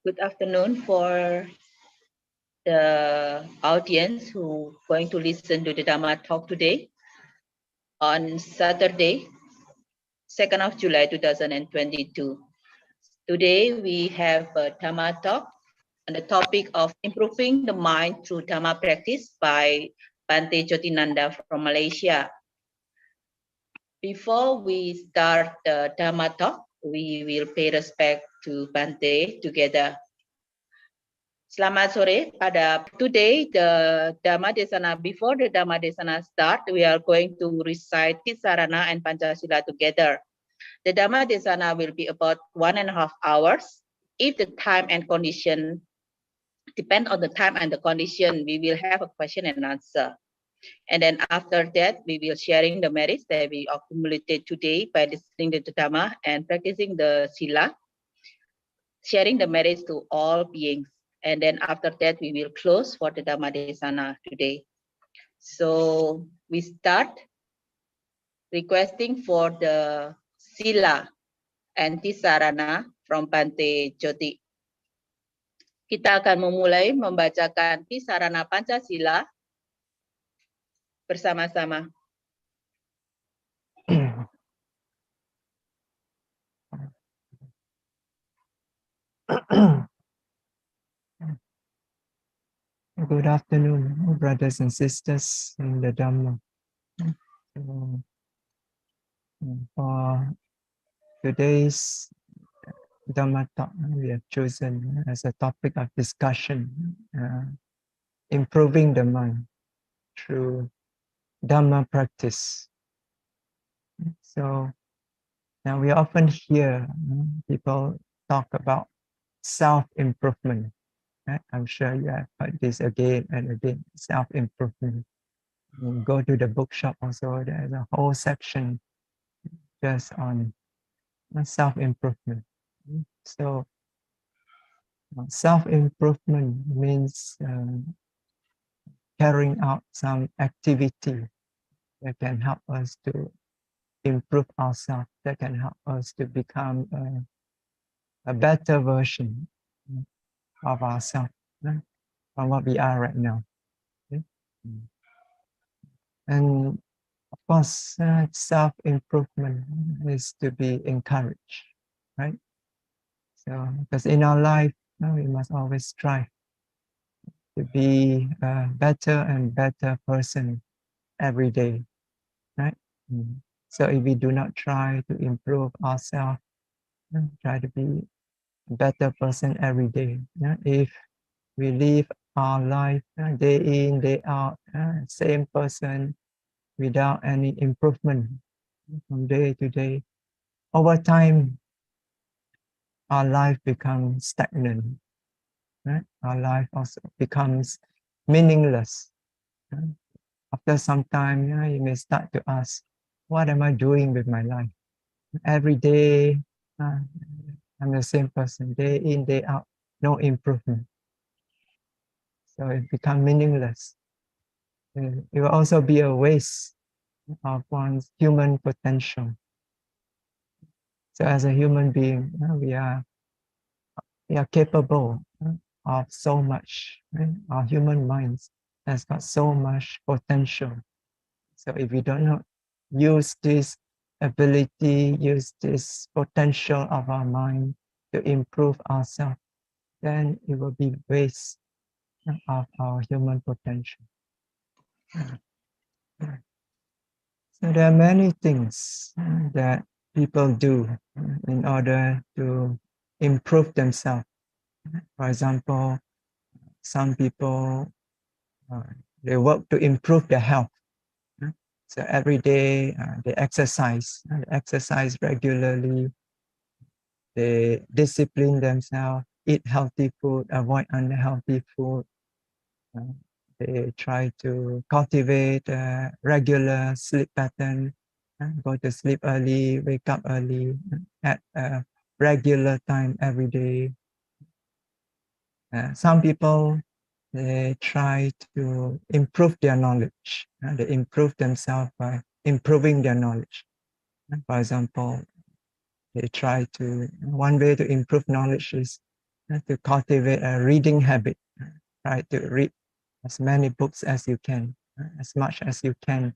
Good afternoon for the audience who going to listen to the Dhamma talk today on Saturday, 2nd of July 2022. Today we have a Dhamma talk on the topic of improving the mind through Dhamma practice by Bante Jyotinanda from Malaysia. Before we start the Dhamma talk, we will pay respect to Bante together. Selamat sore. Today the Dhamma Desana, before the Dhamma Desana start, we are going to recite Tisarana and Pancasila together. The Dhamma Desana will be about 1.5 hours. If the time and condition depend on the time and the condition, we will have a question and answer. And then after that, we will sharing the merits that we accumulated today by listening to the Dhamma and practicing the Sila, sharing the merits to all beings. And then after that, we will close for the Dhamma Desana today. So we start requesting for the Sila and Tisarana from Bante Jyoti. Kita akan memulai membacakan Tisarana Pancasila bersama-sama. Good afternoon, brothers and sisters in the Dhamma. For today's Dhamma talk, we have chosen as a topic of discussion, improving the mind through Dhamma practice. So now we often hear people talk about self-improvement. Right? I'm sure you have heard this again and again, self-improvement. You go to the bookshop also, there's a whole section just on self-improvement. So self-improvement means carrying out some activity that can help us to improve ourselves, that can help us to become a better version of ourselves, right? From what we are right now. Okay? And of course, self-improvement is to be encouraged, right? So, because in our life, we must always strive to be a better and better person every day, right? So if we do not try to improve ourselves, try to be a better person every day, if we live our life day in, day out, same person without any improvement from day to day, over time, our life becomes stagnant. Right? Our life also becomes meaningless. Right? After some time, you may start to ask, what am I doing with my life? Every day, I'm the same person, day in, day out, no improvement. So it becomes meaningless. It will also be a waste of one's human potential. So as a human being, we are capable of so much. Right? Our human minds has got so much potential. So if we do not use this ability, use this potential of our mind to improve ourselves, then it will be waste of our human potential. So there are many things that people do in order to improve themselves. For example, some people they work to improve their health. So every day they exercise regularly. They discipline themselves, eat healthy food, avoid unhealthy food. They try to cultivate a regular sleep pattern, go to sleep early, wake up early, at a regular time every day. Some people, they try to improve their knowledge. They improve themselves by improving their knowledge. For example, they try to, one way to improve knowledge is to cultivate a reading habit. Try to read as many books as you can, as much as you can.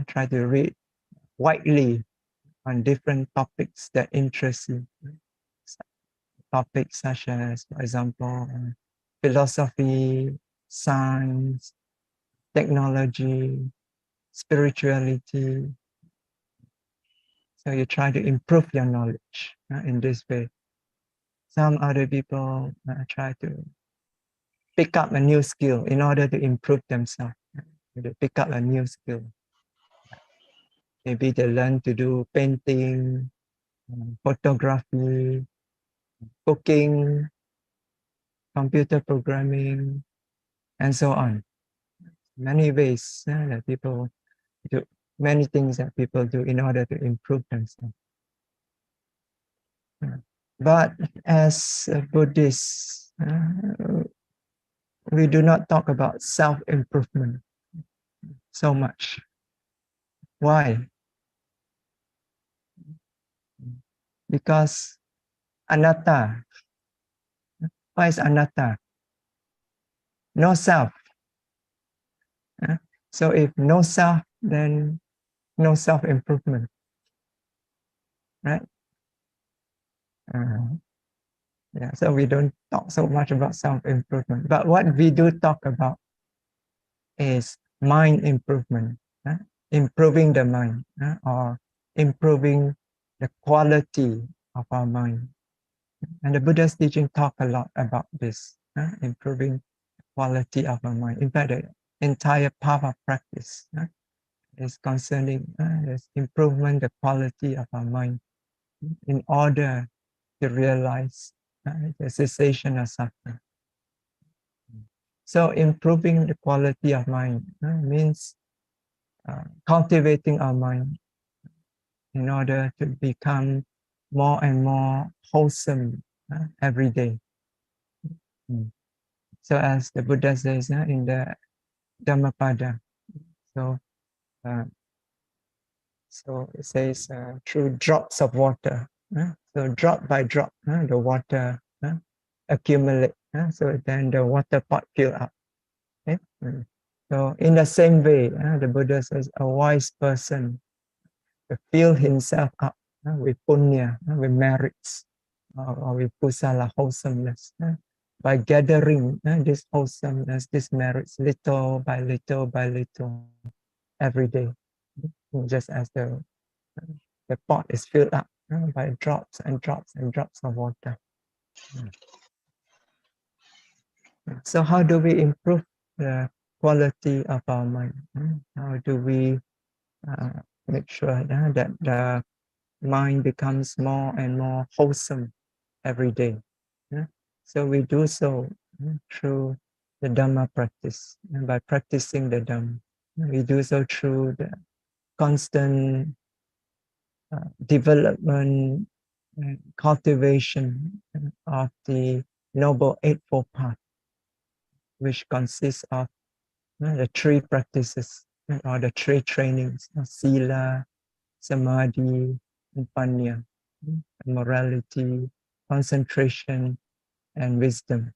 Try to read widely on different topics that interest you. Topics such as, for example, philosophy, science, technology, spirituality. So you try to improve your knowledge in this way. Some other people try to pick up a new skill in order to improve themselves. They pick up a new skill. Maybe they learn to do painting, photography, cooking, computer programming, and so on. Many ways that people do, many things that people do in order to improve themselves. But as Buddhists, we do not talk about self-improvement so much. Why? Because anatta. Why is anatta? No self. So if no self, then no self-improvement, right? Yeah, so we don't talk so much about self-improvement. But what we do talk about is mind improvement, improving the mind, or improving the quality of our mind. And the Buddha's teaching talk a lot about this, improving the quality of our mind. In fact, the entire path of practice is concerning this improvement the quality of our mind in order to realize the cessation of suffering. So improving the quality of mind means cultivating our mind in order to become more and more wholesome every day. So as the Buddha says in the Dhammapada, so it says through drops of water. So drop by drop, the water accumulate. So then the water pot fill up. Okay? So in the same way, the Buddha says a wise person to fill himself up with punya, with merits, or with kusala, wholesomeness, by gathering this wholesomeness, this merits, little by little by little, every day, just as the pot is filled up by drops and drops and drops of water. So how do we improve the quality of our mind? How do we make sure that the mind becomes more and more wholesome every day? So we do so through the Dhamma practice, by practicing the Dhamma. We do so through the constant development and cultivation of the Noble Eightfold Path, which consists of the three practices or the three trainings: sila, samadhi, and panya, morality, concentration, and wisdom.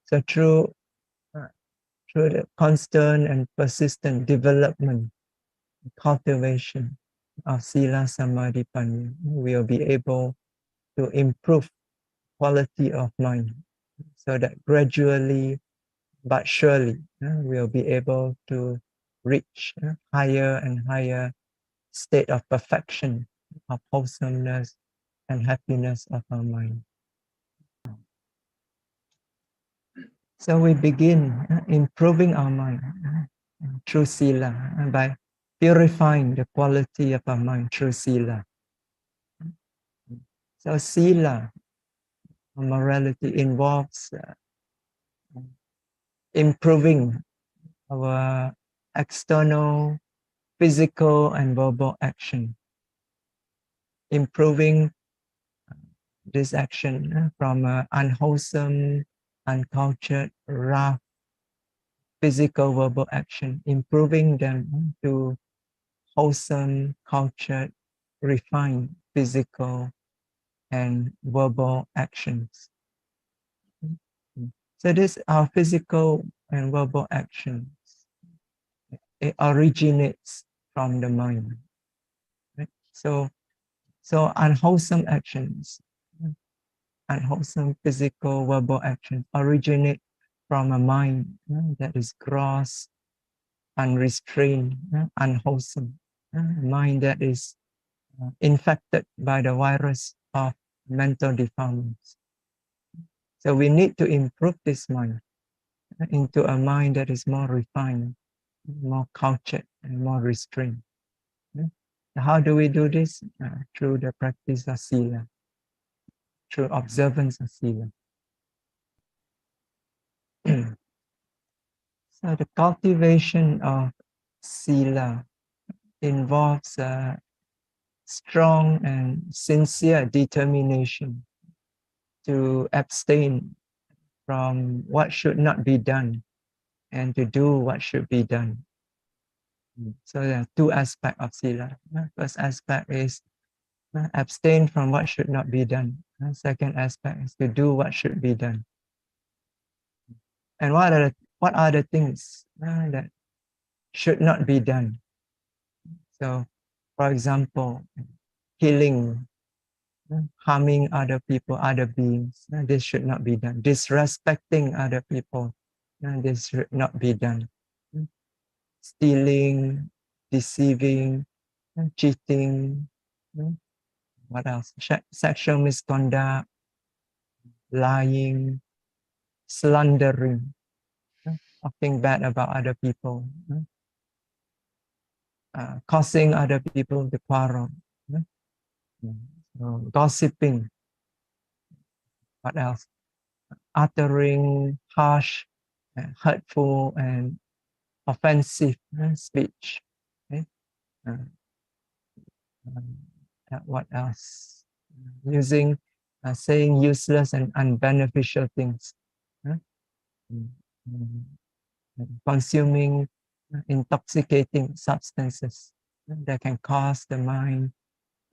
So through the constant and persistent development, cultivation of sila, samadhi, panya, we will be able to improve quality of mind, so that gradually but surely we'll be able to reach higher and higher state of perfection, of wholesomeness and happiness of our mind. So we begin improving our mind through sila, by purifying the quality of our mind through sila. So sila, morality, involves improving our external, physical, and verbal action. Improving this action from unwholesome, uncultured, rough, physical, verbal action, improving them to wholesome, cultured, refined, physical, and verbal actions. So this our physical and verbal actions. It originates from the mind. Right? So unwholesome actions, unwholesome physical, verbal actions originate from a mind that is gross, unrestrained, unwholesome, a mind that is infected by the virus of mental defilements. So we need to improve this mind into a mind that is more refined, more cultured, and more restrained. How do we do this? Through the practice of sila, through observance of sila. So the cultivation of sila involves a strong and sincere determination to abstain from what should not be done and to do what should be done. So there are two aspects of sila. First aspect is abstain from what should not be done. Second aspect is to do what should be done. And what are the things that should not be done? So, for example, killing, harming other people, other beings. This should not be done. Disrespecting other people. This should not be done. Stealing, deceiving, cheating. What else? Sexual misconduct, lying, slandering, talking bad about other people, causing other people to quarrel, gossiping. What else? Uttering harsh, hurtful, and offensive speech. Okay? What else? Saying useless and unbeneficial things. Consuming intoxicating substances that can cause the mind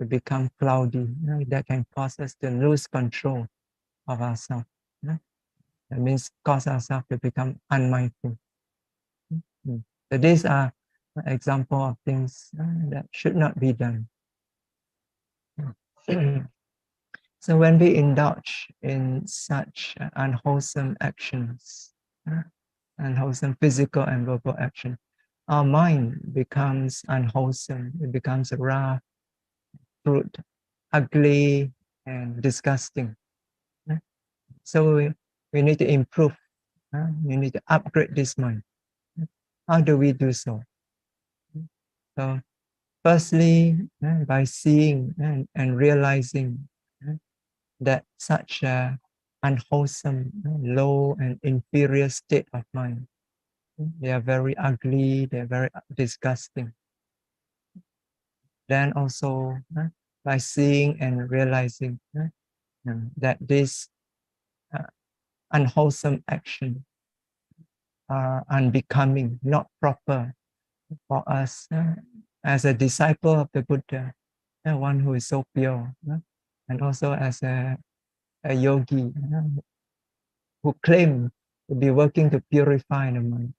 to become cloudy, that can cause us to lose control of ourselves. That means cause ourselves to become unmindful. So these are examples of things that should not be done. So when we indulge in such unwholesome actions, unwholesome physical and verbal action, our mind becomes unwholesome. It becomes rough, crude, ugly, and disgusting. So we need to improve. We need to upgrade this mind. How do we do so? So firstly, by seeing and realizing that such a unwholesome, low and inferior state of mind, they are very ugly, they're very disgusting. Then also by seeing and realizing that this unwholesome action are unbecoming, not proper for us as a disciple of the Buddha, one who is so pure, and also as a yogi who claim to be working to purify the mind.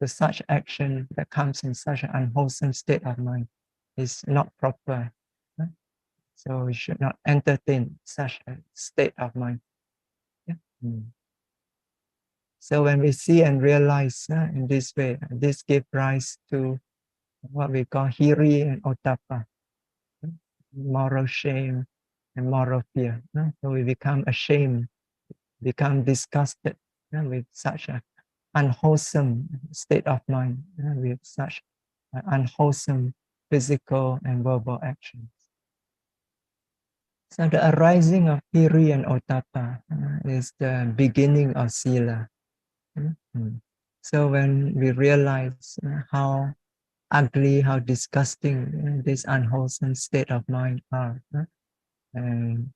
So such action that comes in such an unwholesome state of mind is not proper. So we should not entertain such a state of mind. So when we see and realize in this way, this gives rise to what we call hiri and ottappa, moral shame and moral fear. So we become ashamed, become disgusted with such an unwholesome state of mind, with such unwholesome physical and verbal actions. So the arising of hiri and ottappa is the beginning of sila. So when we realize how ugly, how disgusting this unwholesome state of mind are, and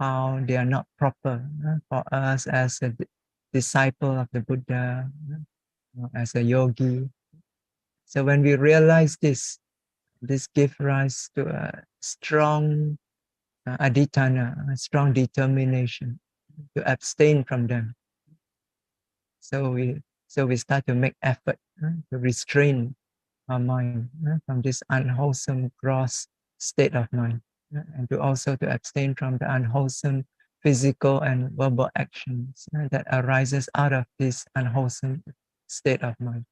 how they are not proper for us as a disciple of the Buddha, as a yogi. So when we realize this gives rise to a strong adhitthana, a strong determination to abstain from them. So we start to make effort to restrain our mind from this unwholesome gross state of mind, and to also to abstain from the unwholesome physical and verbal actions that arises out of this unwholesome state of mind.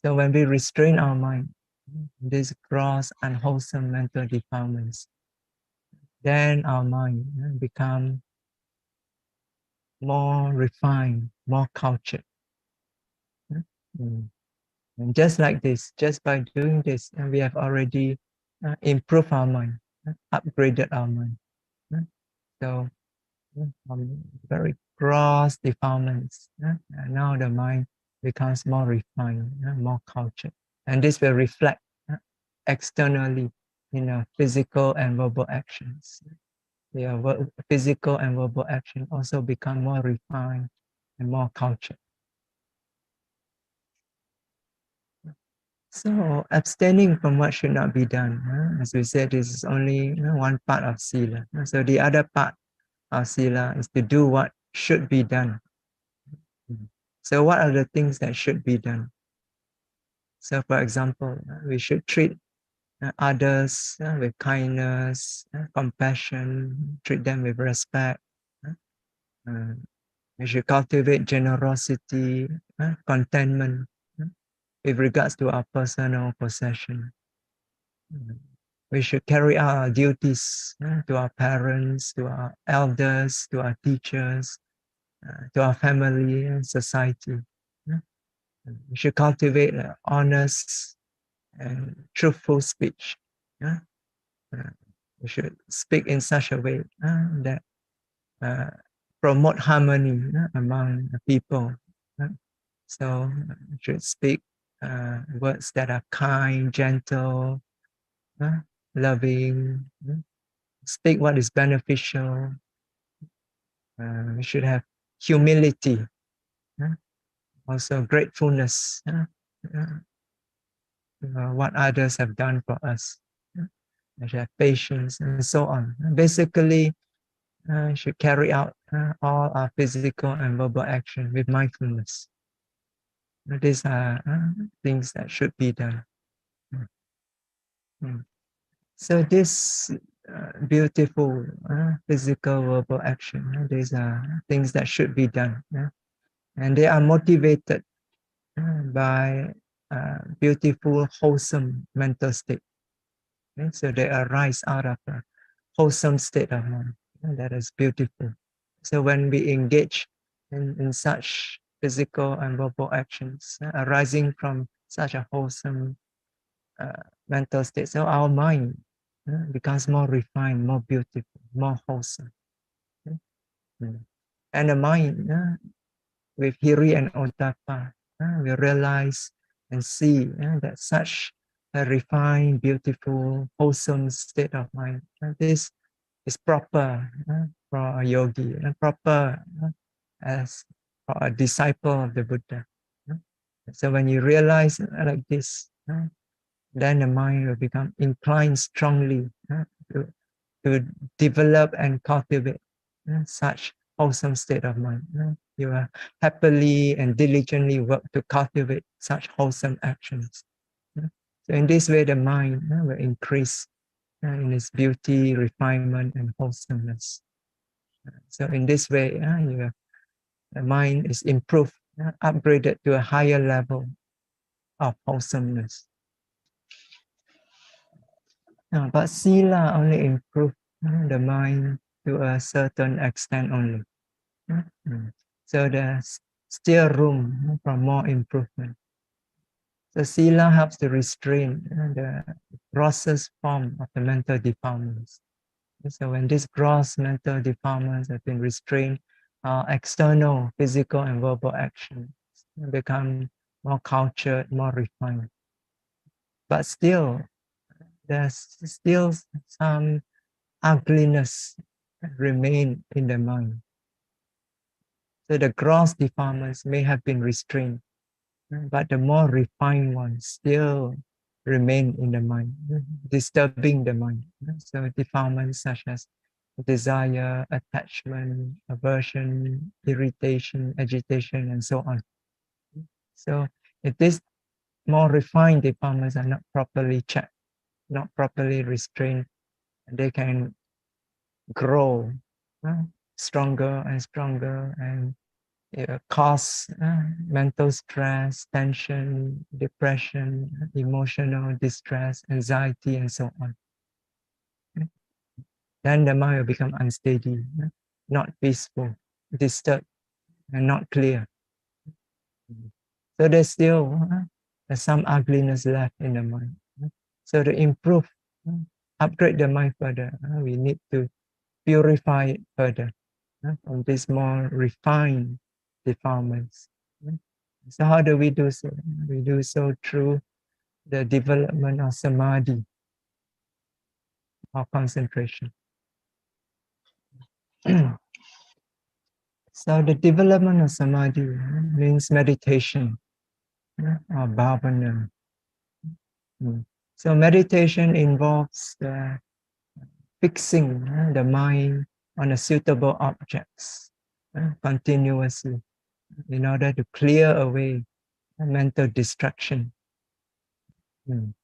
So when we restrain our mind, these gross unwholesome mental defilements, then our mind become more refined, more cultured. Mm. And just like this, just by doing this, we have already improved our mind, upgraded our mind. So very gross defilements. And now the mind becomes more refined, more cultured. And this will reflect externally in physical and verbal actions. The physical and verbal action also become more refined and more cultured. So abstaining from what should not be done, as we said, this is only one part of sila. So the other part of sila is to do what should be done. So what are the things that should be done? So for example, we should treat others with kindness, compassion, treat them with respect. We should cultivate generosity, contentment with regards to our personal possession. We should carry out our duties to our parents, to our elders, to our teachers, to our family and society. We should cultivate honest and truthful speech. We should speak in such a way that promote harmony among the people. So we should speak words that are kind, gentle, loving. Speak what is beneficial. We should have humility, also gratefulness. What others have done for us. We should have patience and so on. Basically, should carry out all our physical and verbal action with mindfulness. These are things that should be done. So this beautiful physical verbal action, these are things that should be done. And they are motivated by beautiful, wholesome mental state. So they arise out of a wholesome state of mind. That is beautiful. So when we engage in such physical and verbal actions arising from such a wholesome mental state, so our mind becomes more refined, more beautiful, more wholesome. And the mind with hiri and ottappa, we realize and see that such a refined, beautiful, wholesome state of mind, this is proper for a yogi and proper as for a disciple of the Buddha. So when you realize like this, then the mind will become inclined strongly to develop and cultivate such wholesome state of mind. You are happily and diligently work to cultivate such wholesome actions. So in this way, the mind will increase in its beauty, refinement, and wholesomeness. So in this way, the mind is improved, upgraded to a higher level of wholesomeness. But sila only improve the mind to a certain extent only. So there's still room for more improvement. So sila helps to restrain the grossest form of the mental defilements. So when these gross mental defilements have been restrained, external physical and verbal actions become more cultured, more refined. But still, there's still some ugliness remain in the mind. So the gross defilements may have been restrained, but the more refined ones still remain in the mind, disturbing the mind. So defilements such as desire, attachment, aversion, irritation, agitation, and so on. So if these more refined defilements are not properly checked, not properly restrained, they can grow stronger and stronger and cause mental stress, tension, depression, emotional distress, anxiety, and so on. Then the mind will become unsteady, not peaceful, disturbed, and not clear. So there's still some ugliness left in the mind. So to improve, upgrade the mind further, we need to purify it further from these more refined defilements. So how do we do so? We do so through the development of samadhi, or concentration. So the development of samadhi means meditation or bhavana. So meditation involves fixing the mind on a suitable objects continuously in order to clear away mental distraction.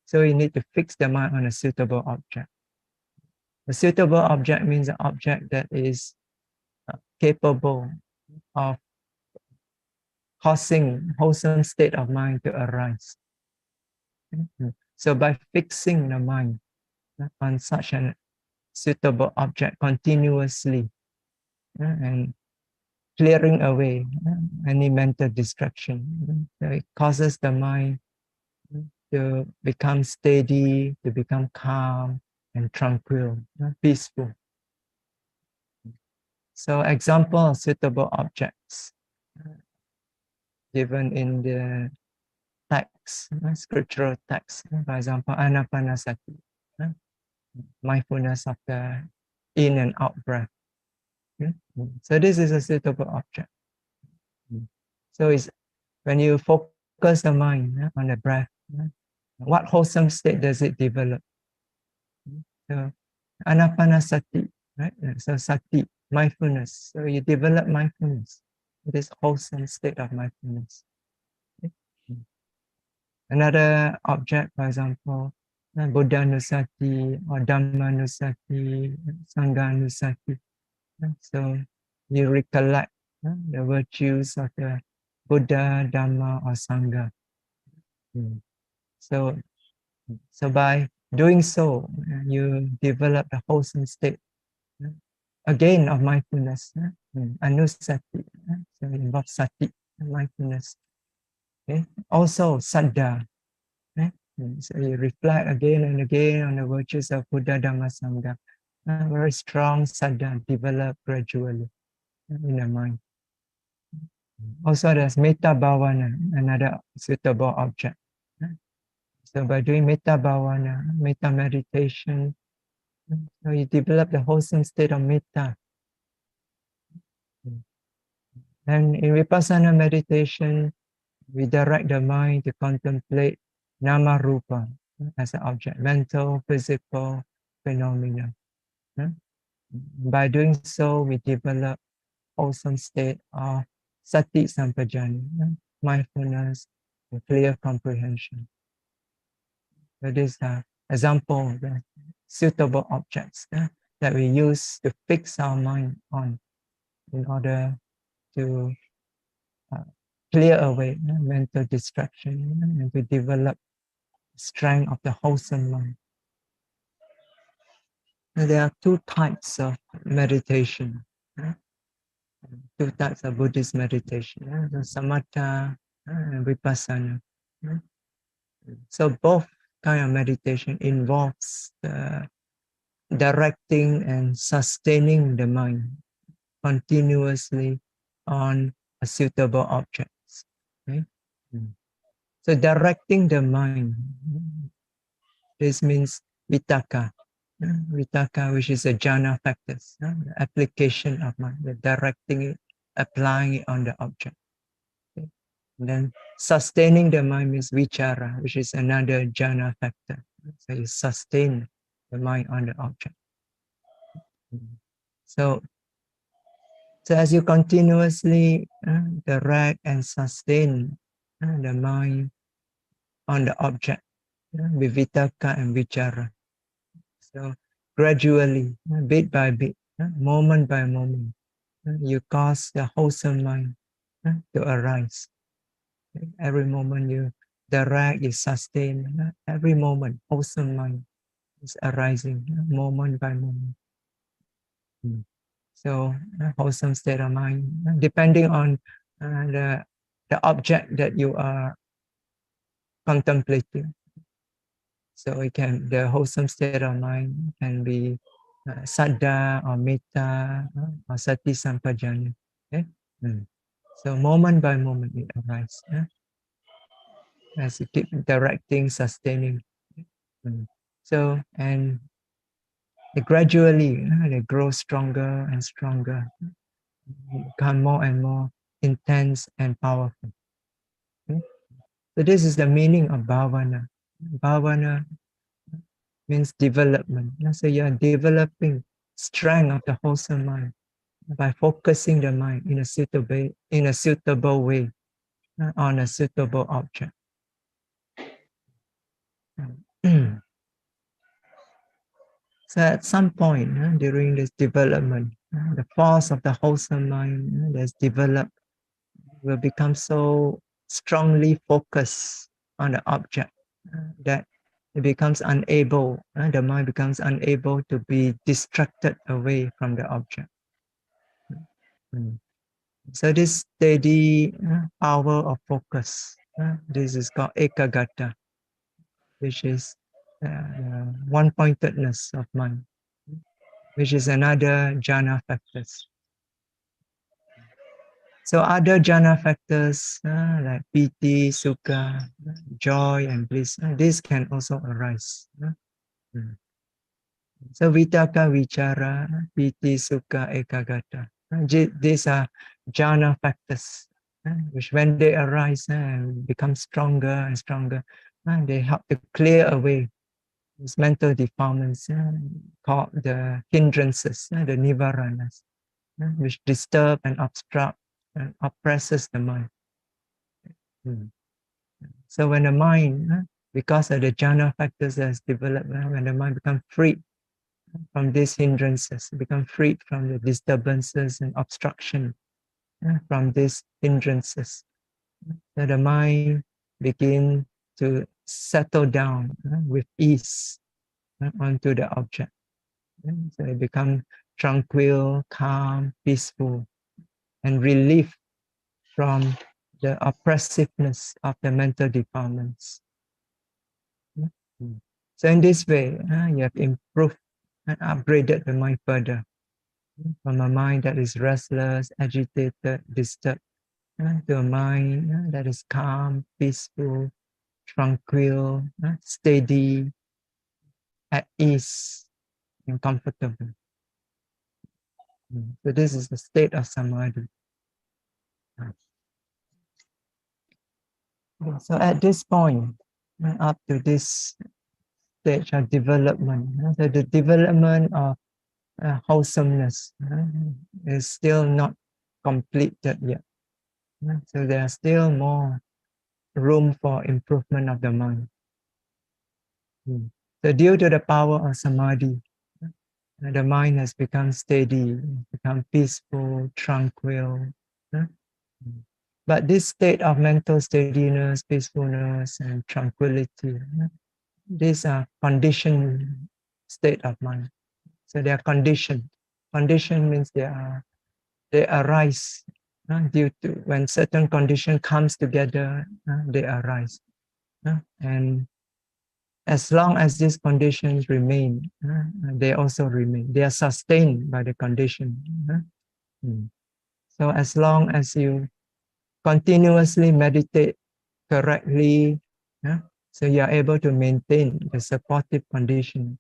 So you need to fix the mind on a suitable object. A suitable object means an object that is capable of causing wholesome state of mind to arise. So by fixing the mind on such a suitable object continuously and clearing away any mental distraction, it causes the mind to become steady, to become calm and tranquil, peaceful. So example of suitable objects given in the text, scriptural text, for example, anapanasati, mindfulness of the in and out breath. So this is a suitable object. So it's when you focus the mind on the breath, what wholesome state does it develop? So anapanasati, right? So sati, mindfulness. So you develop mindfulness, this wholesome state of mindfulness. Another object, for example, Buddha-nusati or Dhamma-nusati, Sangha-nusati. So you recollect the virtues of the Buddha, Dhamma, or Sangha. So by doing so, you develop the wholesome state again of mindfulness, anusati. So it involves sati, mindfulness. Okay. Also saddha. So you reflect again and again on the virtues of Buddha, Dhamma, Sangha. Very strong saddha develop gradually in the mind. Also there's metta bhavana, another suitable object. So by doing metta bhavana, metta meditation, so you develop the wholesome state of metta. And in vipassana meditation, we direct the mind to contemplate nama rupa as an object, mental, physical phenomena. By doing so, we develop wholesome state of sati sampajanya, mindfulness, and clear comprehension. So these are example of the suitable objects that we use to fix our mind on in order to clear away mental distraction and to develop strength of the wholesome mind. And there are two types of meditation, two types of Buddhist meditation, the samatha and vipassana. So both kind of meditation involves directing and sustaining the mind continuously on a suitable objects. Okay? So directing the mind, this means vitaka. Vitaka, which is a jhana factors, the application of mind, the directing it, applying it on the object. Okay? And then sustaining the mind means vichara, which is another jhana factor. So you sustain the mind on the object. So as you continuously direct and sustain the mind on the object with vitaka and vichara. So gradually, bit by bit, moment by moment, you cause the wholesome mind to arise. Every moment you direct, you sustain, every moment, wholesome mind is arising moment by moment. So wholesome state of mind, depending on the object that you are contemplating. So the wholesome state of mind can be saddha or metta or sati sampajanya. Okay? So moment by moment it arises. As you keep directing, sustaining. So, and gradually they grow stronger and stronger, become more and more intense and powerful. Okay? So this is the meaning of bhavana. Bhavana means development. So you are developing strength of the wholesome mind by focusing the mind in a suitable way on a suitable object. So at some point during this development, the force of the wholesome mind that's developed will become so strongly focused on the object that it becomes unable, the mind becomes unable to be distracted away from the object. So this steady power of focus, this is called ekagata, which is one-pointedness of mind, which is another jhana factors. So other jhana factors like piti, sukha, joy and bliss, these can also arise. So vitaka, vichara, piti, sukha, ekagata. These are jhana factors, which when they arise and become stronger and stronger, they help to clear away these mental defilements called the hindrances, the nivaranas, which disturb and obstruct and oppresses the mind. So when the mind, because of the jhana factors that's developed, when the mind becomes free from these hindrances, become freed from the disturbances and obstruction from these hindrances, so the mind begin to settle down with ease onto the object. So it become tranquil, calm, peaceful, and relief from the oppressiveness of the mental defilements. So in this way, you have improved and upgraded the mind further from a mind that is restless, agitated, disturbed, to a mind that is calm, peaceful, tranquil, steady, at ease, and comfortable. So this is the state of samadhi. So at this point, up to this stage of development, so the development of wholesomeness is still not completed yet. So there's still more room for improvement of the mind. So due to the power of samadhi, the mind has become steady, become peaceful, tranquil. But this state of mental steadiness, peacefulness, and tranquility, these are conditioned state of mind. So they are conditioned. Condition means they arise due to when certain condition comes together, they arise. And as long as these conditions remain, they also remain. They are sustained by the condition. So as long as you continuously meditate correctly, so you are able to maintain the supportive condition.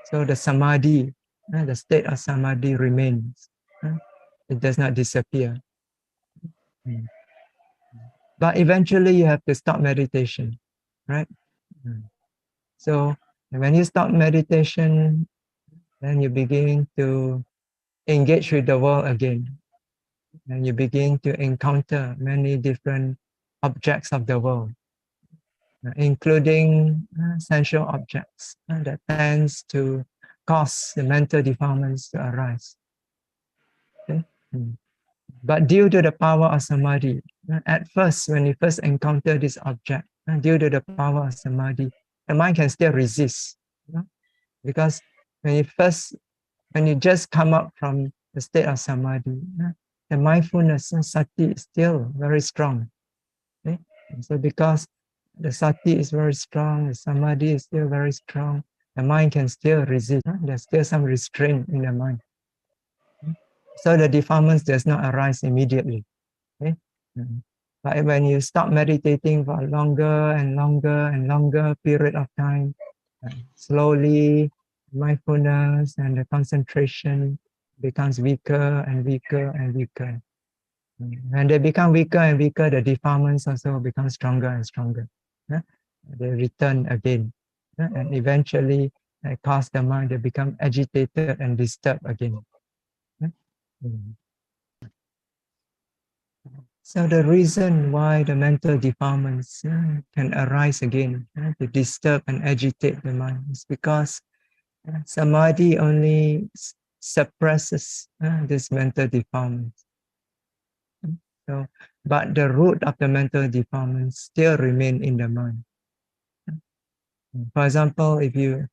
So the samadhi, the state of samadhi remains. It does not disappear. But eventually you have to stop meditation, right? So when you stop meditation, then you begin to engage with the world again. And you begin to encounter many different objects of the world, including sensual objects that tends to cause the mental defilements to arise. Okay? But due to the power of samadhi, at first, when you first encounter this object, due to the power of samadhi, the mind can still resist. Because when you just come up from the state of samadhi, the mindfulness and sati is still very strong. Okay? And so because the sati is very strong, the samadhi is still very strong, the mind can still resist. There's still some restraint in the mind. So the defilements does not arise immediately. Okay? But when you stop meditating for a longer and longer and longer period of time, slowly mindfulness and the concentration becomes weaker and weaker and weaker. When they become weaker and weaker, the defilements also become stronger and stronger. They return again. And eventually cause the mind to become agitated and disturbed again. So the reason why the mental defilements can arise again to disturb and agitate the mind is because samadhi only suppresses this mental defilements. So, but the root of the mental defilements still remain in the mind. For example, if you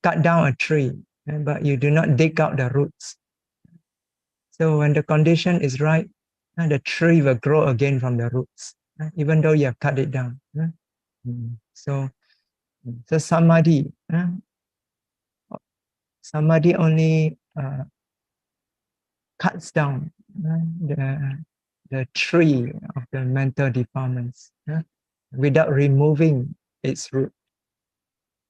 cut down a tree, but you do not dig out the roots, so when the condition is right, the tree will grow again from the roots, even though you have cut it down. So samadhi only cuts down the tree of the mental defilements without removing its root.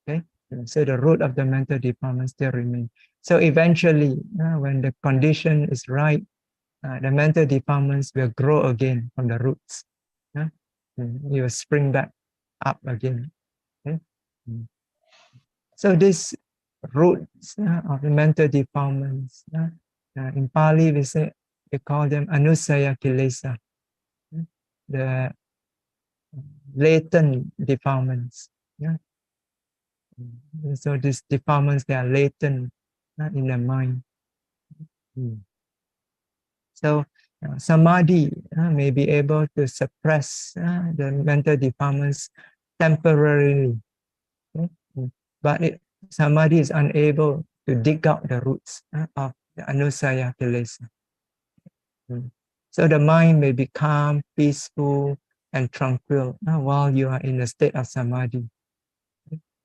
Okay, so the root of the mental defilements still remains. So eventually, when the condition is right, the mental defilements will grow again from the roots. You will spring back up again. Okay? So this roots of the mental defilements, in Pali we call them anusaya kilesa, the latent defilements. So these defilements, they are latent in the mind. So samadhi may be able to suppress the mental defilements temporarily, okay? But samadhi is unable to dig out the roots of the anusaya kilesa. So the mind may be calm, peaceful, and tranquil while you are in a state of samadhi.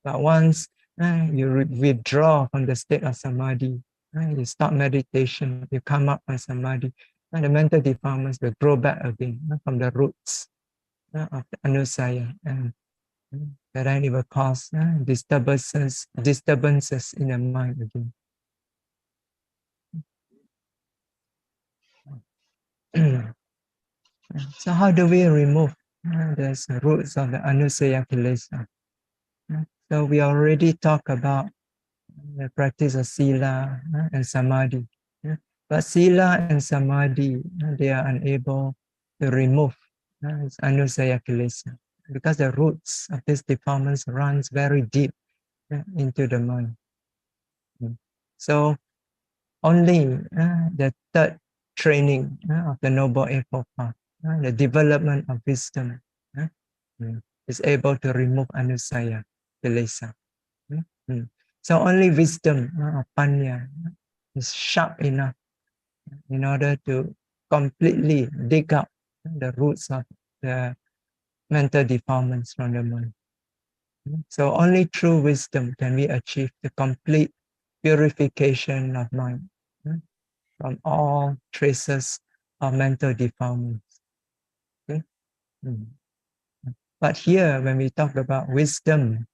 But once you withdraw from the state of samadhi, you stop meditation, you come up from samadhi, and the mental defilements will grow back again from the roots of the anusaya, and then it will cause disturbances in the mind again. So how do we remove the roots of the anusaya kilesa? So we already talked about the practice of sila and samadhi. But sila and samadhi, they are unable to remove anusaya kilesa because the roots of these defilements runs very deep into the mind. So only the third training of the Noble Eightfold Path, the development of wisdom, is able to remove anusaya kilesa. So only wisdom of panya is sharp enough in order to completely dig up the roots of the mental defilements from the mind. So only through wisdom can we achieve the complete purification of mind from all traces of mental defilements. Okay? But here, when we talk about wisdom,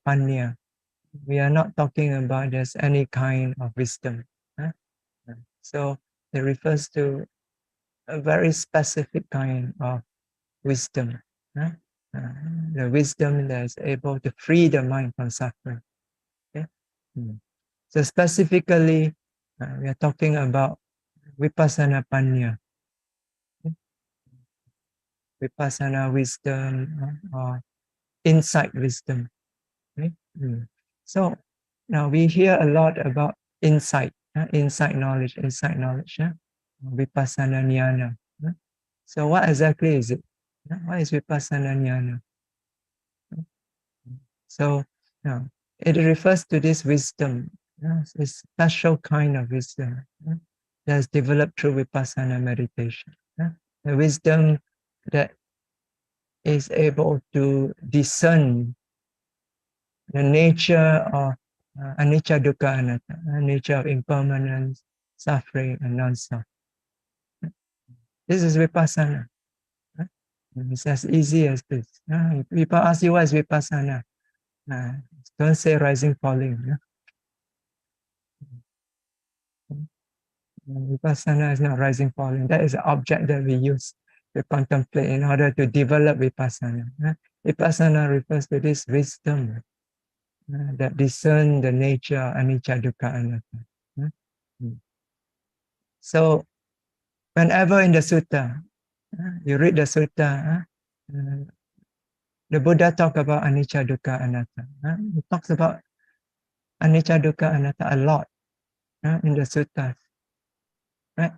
panya, we are not talking about just any kind of wisdom. So it refers to a very specific kind of wisdom. Uh, the wisdom that is able to free the mind from suffering. Okay? So specifically, we are talking about vipassana panya, okay? Vipassana wisdom or insight wisdom. Okay? So now we hear a lot about insight, insight knowledge, vipassana jnana. So what exactly is it? What is vipassana jnana? So it refers to this wisdom, this special kind of wisdom that's developed through vipassana meditation. The wisdom that is able to discern the nature of anicca, dukkha, anatta, nature of impermanence, suffering, and non-self. This is vipassana. It's as easy as this. If people ask you what is vipassana, don't say rising, falling. Vipassana is not rising, falling. That is the object that we use to contemplate in order to develop vipassana. Vipassana refers to this wisdom that discern the nature of anicca, dukkha, anatta. So whenever in the sutta, you read the sutta, the Buddha talk about anicca, dukkha, anatta. He talks about anicca, dukkha, anatta a lot in the suttas. Right?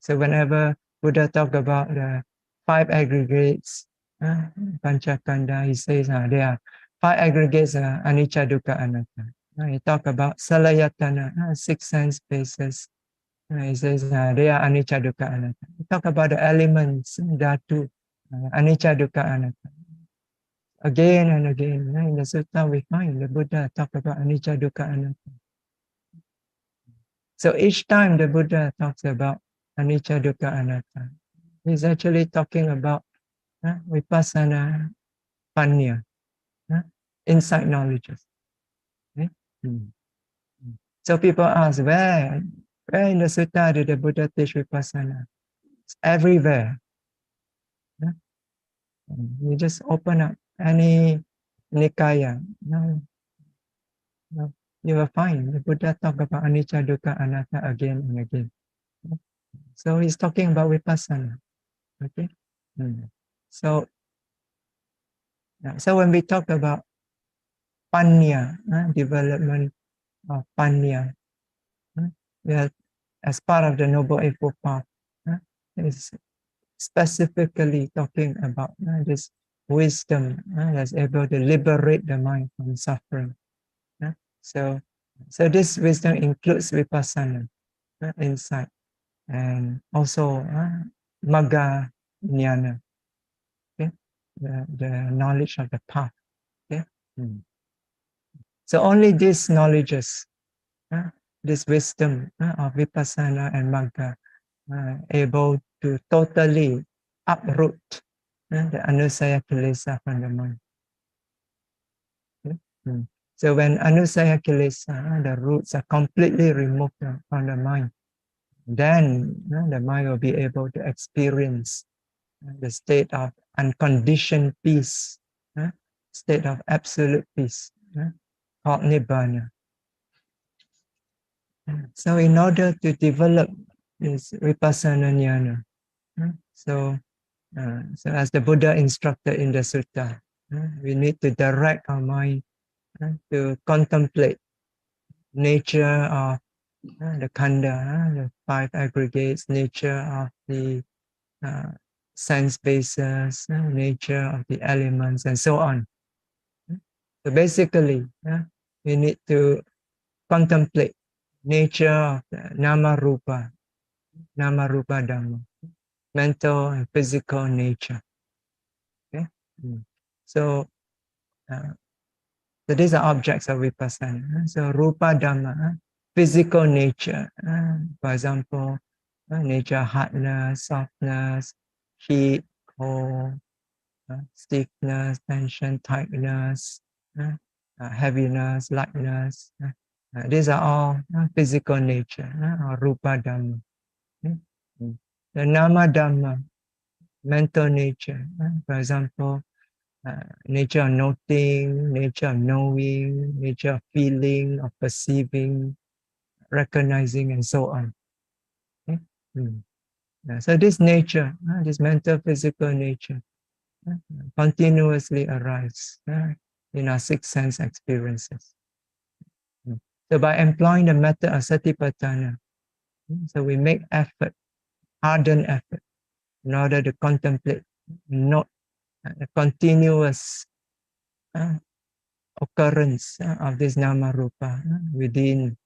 So whenever Buddha talk about the five aggregates, Panchakanda, he says there are five aggregates, anicca, dukkha, anatta. He talk about salayatana, six sense spaces. He says they are anicca, dukkha, anatta. He talk about the elements, dhatu, anicca, dukkha, anatta. Again and again, in the sutta we find the Buddha talk about anicca, dukkha, anatta. So each time the Buddha talks about anicca, dukkha, anatta, he's actually talking about vipassana panya, insight knowledges. Okay? So people ask, where in the sutta did the Buddha teach vipassana? It's everywhere. You just open up any nikaya, you will find the Buddha talk about anicca, dukkha, anatta again and again. So he's talking about vipassana. Okay. So when we talk about panya, development of panya, as part of the Noble Eightfold Path, is specifically talking about this wisdom that's able to liberate the mind from suffering. So this wisdom includes vipassana, insight, and also magga jnana, okay? The knowledge of the path. Okay? So only these knowledges, this wisdom of vipassana and magga, able to totally uproot the anusaya kilesa from the mind. Okay? So when anusaya kilesa, the roots are completely removed from the mind, then the mind will be able to experience the state of unconditioned peace, state of absolute peace, called nibbana. So in order to develop this vipassana jnana, so as the Buddha instructed in the sutta, we need to direct our mind to contemplate nature of the khandha, the five aggregates, nature of the sense bases, nature of the elements, and so on. So basically, we need to contemplate nature of the nama rupa dhamma, mental and physical nature. Okay, so these are objects of vipassana. So rupa dhamma, physical nature. For example, nature hardness, softness, heat, cold, stiffness, tension, tightness, heaviness, lightness. These are all physical nature or rupa dhamma. The nama dhamma, mental nature. For example, nature of noting, nature of knowing, nature of feeling, of perceiving, recognizing, and so on. Okay? So this nature, this mental physical nature, continuously arrives in our six sense experiences. So by employing the method of Satipatthana, so we make effort, ardent effort, in order to contemplate, not a continuous occurrence of this nama rupa within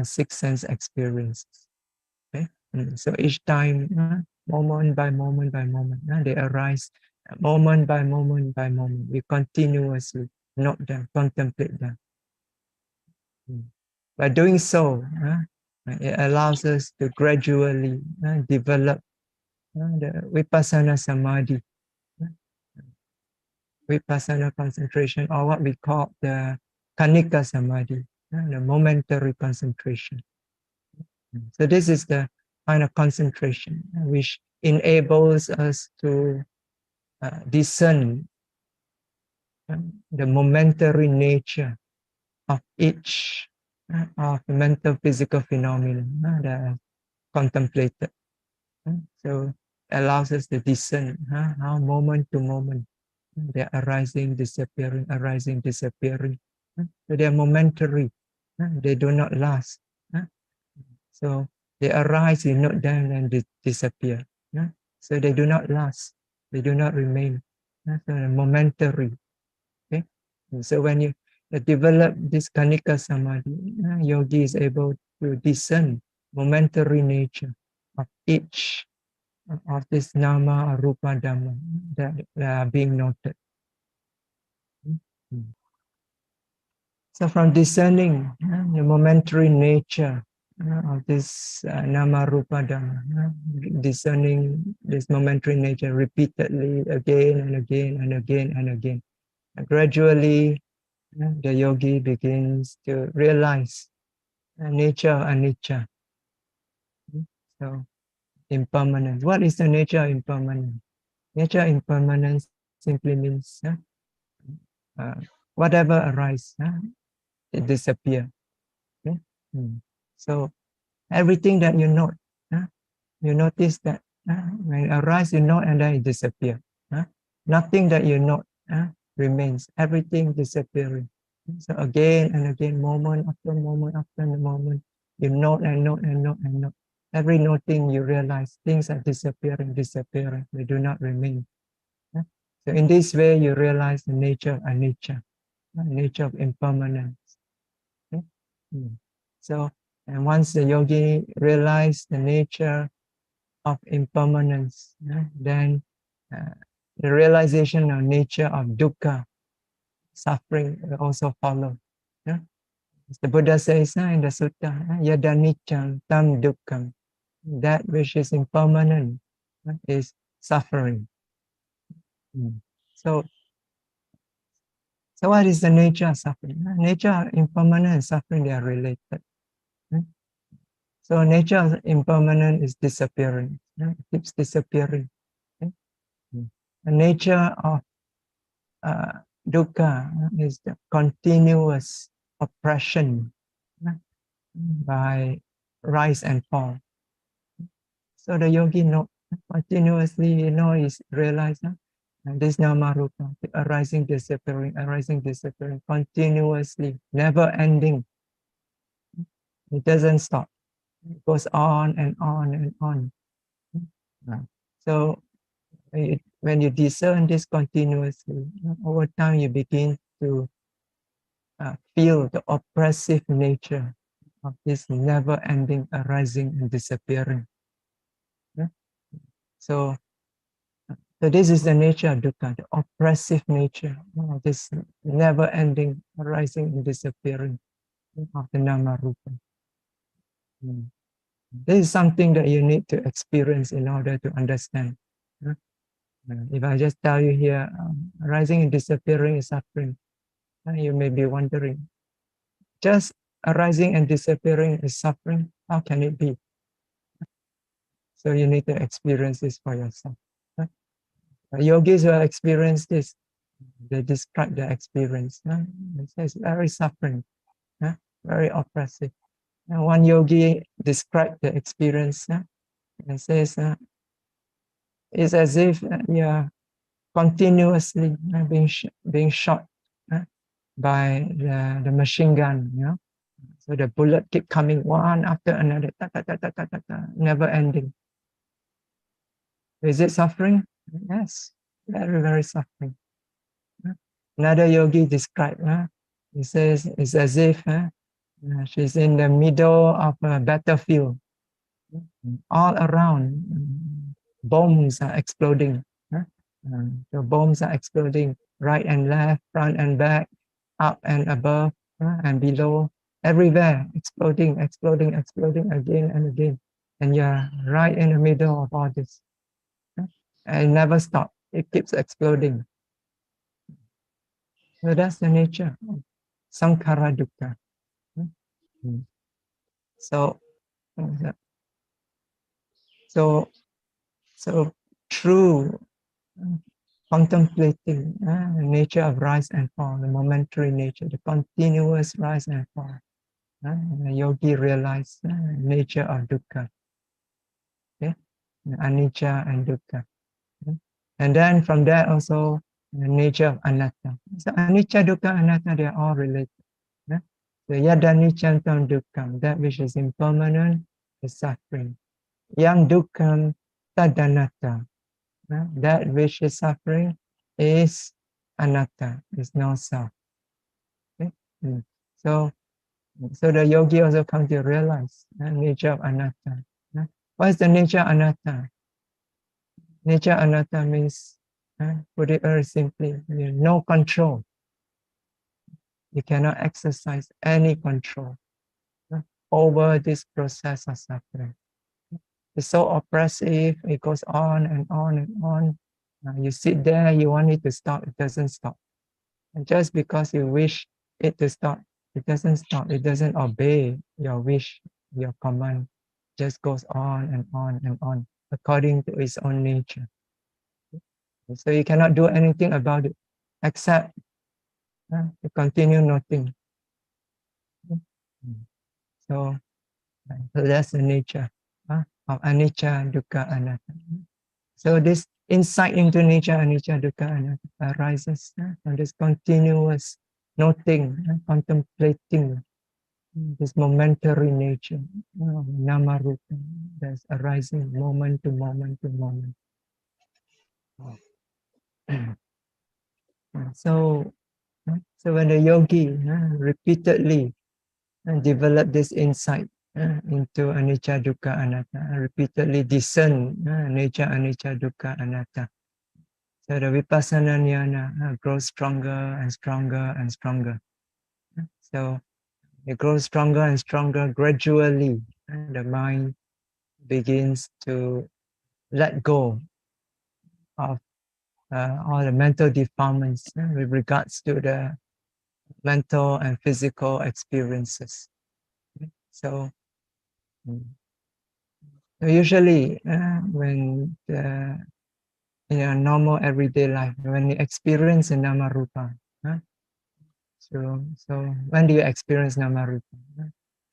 six sense experiences. Okay? So each time, moment by moment by moment, they arise moment by moment by moment. We continuously note them, contemplate them. By doing so, it allows us to gradually develop the vipassana samadhi, vipassana concentration, or what we call the kanika samadhi, the momentary concentration. So this is the kind of concentration which enables us to discern the momentary nature of each of the mental physical phenomena that are contemplated. So it allows us to discern how moment to moment they're arising, disappearing, arising, disappearing. So they're momentary. They do not last. So they arise, you note them, and they disappear. So they do not last. They do not remain. So they're momentary. Okay. And so when you develop this kanika samadhi, yogi is able to discern momentary nature of each of this nama or rupa dhamma that are being noted. So from discerning the momentary nature of this nama rupa dhamma, discerning this momentary nature repeatedly again and again and again and again, gradually the yogi begins to realize the nature of anicca. So impermanence. What is the nature of impermanence? Nature of impermanence simply means whatever arises, it disappears. Okay? So everything that you note, you notice that when it arises, you note, and then it disappears. Nothing that you note remains. Everything disappearing. So again and again, moment after moment after moment, you note and note and note and note. Every noting, you realize things are disappearing, disappearing. They do not remain. So in this way, you realize the nature of anicca, nature of impermanence. Okay? So, and once the yogi realizes the nature of impermanence, then the realization of nature of dukkha, suffering, will also follow. As the Buddha says in the sutta, yada niccam tam dukkham, that which is impermanent is suffering. So what is the nature of suffering? Nature of impermanent and suffering, they are related. So nature of impermanent is disappearing. It keeps disappearing. The nature of dukkha is the continuous oppression by rise and fall. So the yogi continuously, is realized this nama rupa, arising, disappearing, continuously, never ending. It doesn't stop. It goes on and on and on. So when you discern this continuously, over time you begin to feel the oppressive nature of this never-ending arising and disappearing. So this is the nature of dukkha, the oppressive nature of this never-ending arising and disappearing of the nama rupa. This is something that you need to experience in order to understand. If I just tell you here, arising and disappearing is suffering, you may be wondering, just arising and disappearing is suffering? How can it be? So you need to experience this for yourself. Yogis will experience this. They describe the experience. It says very suffering, very oppressive. One yogi described the experience and says it's as if you are continuously being shot by the machine gun. So the bullet keep coming one after another, never ending. Is it suffering? Yes, very, very suffering. Another yogi described, he says, it's as if she's in the middle of a battlefield. All around, bombs are exploding. The bombs are exploding right and left, front and back, up and above and below, everywhere, exploding, exploding, exploding again and again. And you're right in the middle of all this. And it never stops. It keeps exploding. So that's the nature of sankhara dukkha. So, so true contemplating the nature of rise and fall, the momentary nature, the continuous rise and fall. The yogi realized the nature of dukkha, anicca and dukkha. And then from that also the nature of anatta. So anicca, dukkha, anatta, they are all related. So yadaniccantam dukkham, that which is impermanent is suffering. Yang dukkham tadanatta, that which is suffering is anatta, is no self. Okay? So the yogi also come to realize the nature of anatta. What is the nature of anatta? Nature anatta means, put it very simply, no control. You cannot exercise any control over this process of suffering. It's so oppressive, it goes on and on and on. You sit there, you want it to stop, it doesn't stop. And just because you wish it to stop, it doesn't stop, it doesn't obey your wish, your command. It just goes on and on and on, according to its own nature. So you cannot do anything about it, except to continue nothing. So that's the nature of anicca, dukkha, anatta. So this insight into nature, anicca, dukkha, anatta arises from this continuous noting, contemplating this momentary nature, nama rupa, that's arising moment to moment to moment. So when the yogi repeatedly develop this insight into anicca, dukkha, anatta, repeatedly discern nature, anicca, dukkha, anatta. So the vipassana jnana grows stronger and stronger and stronger. So it grows stronger and stronger gradually. The mind begins to let go of all the mental defilements with regards to the mental and physical experiences. So usually when in a normal everyday life, when you experience a nama rupa, so when do you experience nama rupa?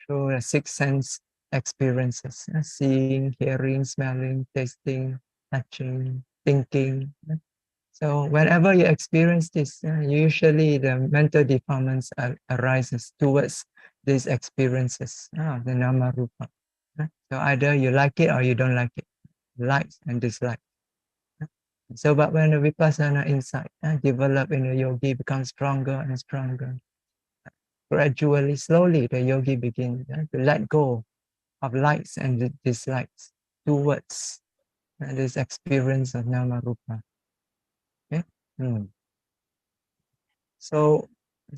Through the six sense experiences, seeing, hearing, smelling, tasting, touching, thinking. So whenever you experience this, usually the mental defilements arises towards these experiences of the nama rupa. So either you like it or you don't like it, likes and dislikes. So but when the vipassana insight develop in the yogi becomes stronger and stronger, gradually, slowly, the yogi begins to let go of likes and dislikes towards this experience of nama rupa. Okay? So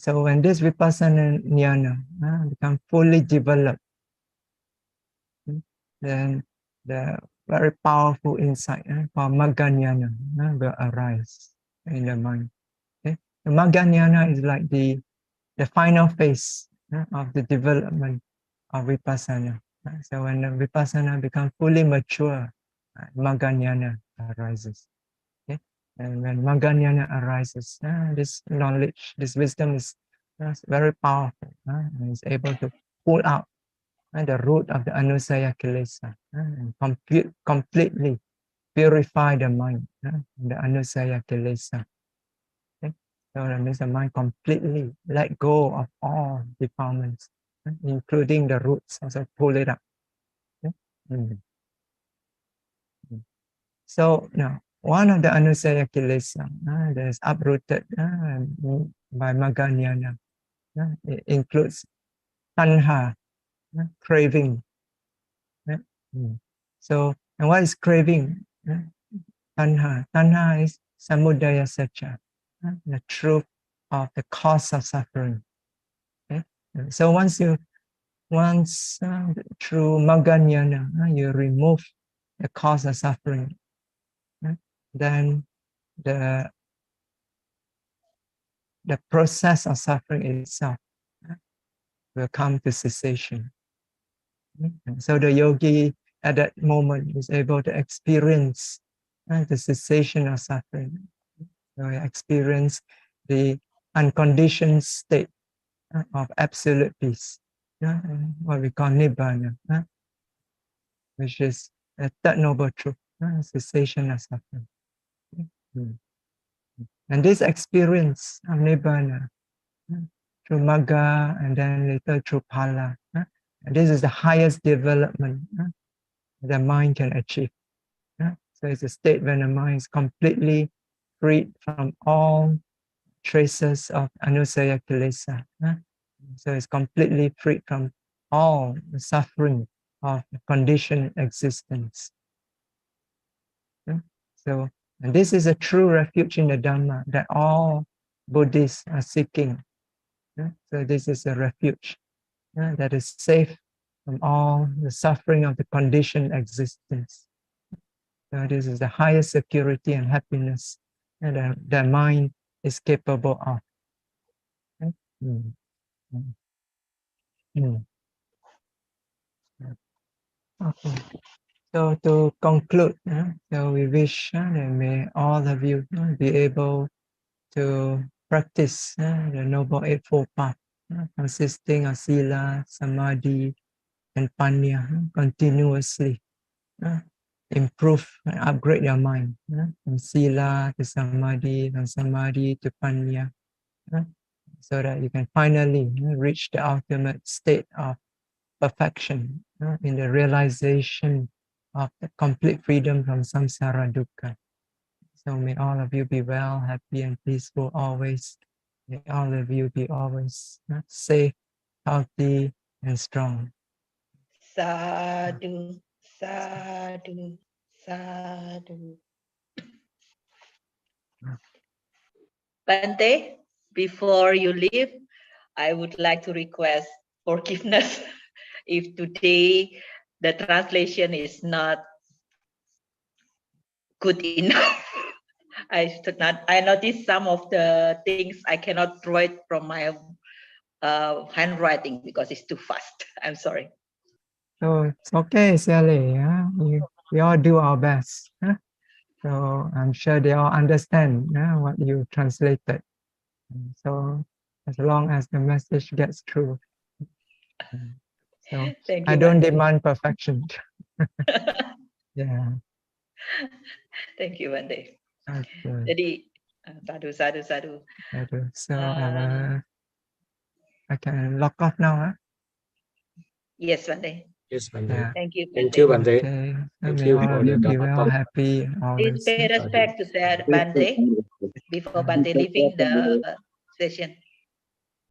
when this vipassana jnana become fully developed, then the very powerful insight called magga jnana will arise in the mind. Okay? The magga jnana is like the final phase of the development of vipassana. So when the vipassana becomes fully mature, magga jnana arises. Okay? And when Maganyana arises, this knowledge, this wisdom is very powerful, and is able to pull out the root of the Anusaya Kilesa and completely purify the mind, the Anusaya Kilesa. Okay? So that means the mind completely let go of all defilements, including the roots, also pull it up. Okay? So now, one of the Anusaya Kilesa that is uprooted by Maganyana it includes tanha, craving. So, and what is craving? Tanha. Tanha is samudaya satcha, the truth of the cause of suffering. Okay? So once through Maganyana, you remove the cause of suffering, then the process of suffering itself will come to cessation. So the yogi at that moment is able to experience the cessation of suffering. So he experience the unconditioned state of absolute peace, what we call nibbana, which is a third noble truth, cessation of suffering. And this experience of nibbana through magga and then later through phala, and this is the highest development the mind can achieve. So it's a state when the mind is completely freed from all traces of anusaya kilesa. So it's completely freed from all the suffering of conditioned existence. So, and this is a true refuge in the Dhamma that all Buddhists are seeking. So this is a refuge that is safe from all the suffering of the conditioned existence. So this is the highest security and happiness that the mind is capable of. Okay. So to conclude, so we wish that may all of you be able to practice the Noble Eightfold Path, consisting of Sila, Samadhi, and Panya continuously. Improve and upgrade your mind from Sila to Samadhi, from Samadhi to Panya, so that you can finally reach the ultimate state of perfection in the realization of the complete freedom from samsara dukkha. So may all of you be well, happy and peaceful always. May all of you be always safe, healthy and strong. Sadhu, sadhu, sadhu. Bante, before you leave, I would like to request forgiveness if today the translation is not good enough. I noticed some of the things I cannot write from my handwriting because it's too fast. I'm sorry. So it's okay, Sally. We all do our best. So I'm sure they all understand what you translated. So as long as the message gets through. So Thank you, I don't Bante. demand perfection. Yeah. Thank you, Bante. Okay. Jadi, sadhu, sadhu, sadhu. So I can lock off now. Yes, Bante. Yes, Bante. Yeah. Thank you, Thank Bante. you, Bante. Okay. Thank May you all for of you the be well, Dhammatalk. happy Please always. pay respect to Bante before Bante leaving the session.